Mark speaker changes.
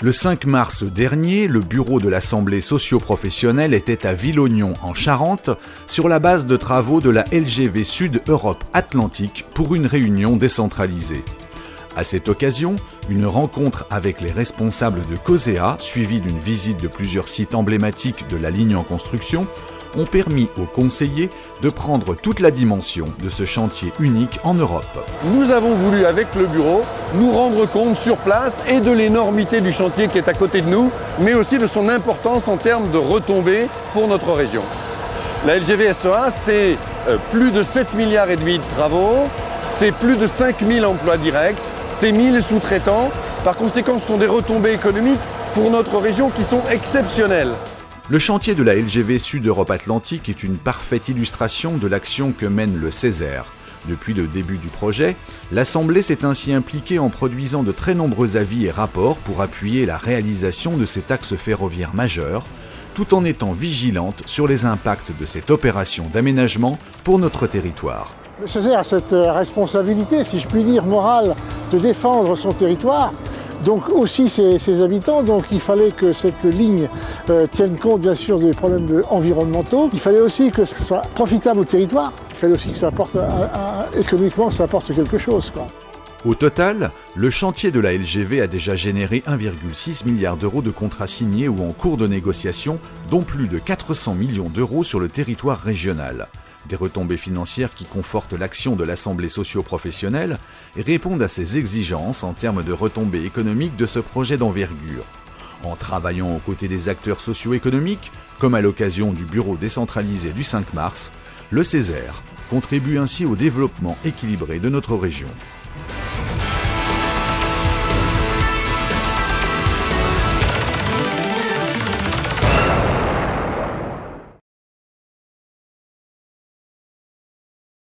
Speaker 1: Le 5 mars dernier, le bureau de l'Assemblée socio-professionnelle était à Villognon en Charente sur la base de travaux de la LGV Sud Europe Atlantique pour une réunion décentralisée. À cette occasion, une rencontre avec les responsables de COSEA, suivie d'une visite de plusieurs sites emblématiques de la ligne en construction, ont permis aux conseillers de prendre toute la dimension de ce chantier unique en Europe.
Speaker 2: Nous avons voulu, avec le bureau, nous rendre compte sur place et de l'énormité du chantier qui est à côté de nous, mais aussi de son importance en termes de retombées pour notre région. La LGV SEA, c'est plus de 7,5 milliards de travaux, c'est plus de 5000 emplois directs, c'est 1000 sous-traitants. Par conséquent, ce sont des retombées économiques pour notre région qui sont exceptionnelles.
Speaker 1: Le chantier de la LGV Sud Europe Atlantique est une parfaite illustration de l'action que mène le CESER. Depuis le début du projet, l'Assemblée s'est ainsi impliquée en produisant de très nombreux avis et rapports pour appuyer la réalisation de cet axe ferroviaire majeur, tout en étant vigilante sur les impacts de cette opération d'aménagement pour notre territoire.
Speaker 3: Le CESER a cette responsabilité, si je puis dire, morale, de défendre son territoire. Donc aussi ses habitants, donc il fallait que cette ligne tienne compte bien sûr des problèmes environnementaux. Il fallait aussi que ce soit profitable au territoire. Il fallait aussi que ça apporte, économiquement, ça apporte quelque chose, quoi.
Speaker 1: Au total, le chantier de la LGV a déjà généré 1,6 milliard d'euros de contrats signés ou en cours de négociation, dont plus de 400 millions d'euros sur le territoire régional. Des retombées financières qui confortent l'action de l'Assemblée socio-professionnelle et répondent à ses exigences en termes de retombées économiques de ce projet d'envergure. En travaillant aux côtés des acteurs socio-économiques, comme à l'occasion du bureau décentralisé du 5 mars, le CESER contribue ainsi au développement équilibré de notre région.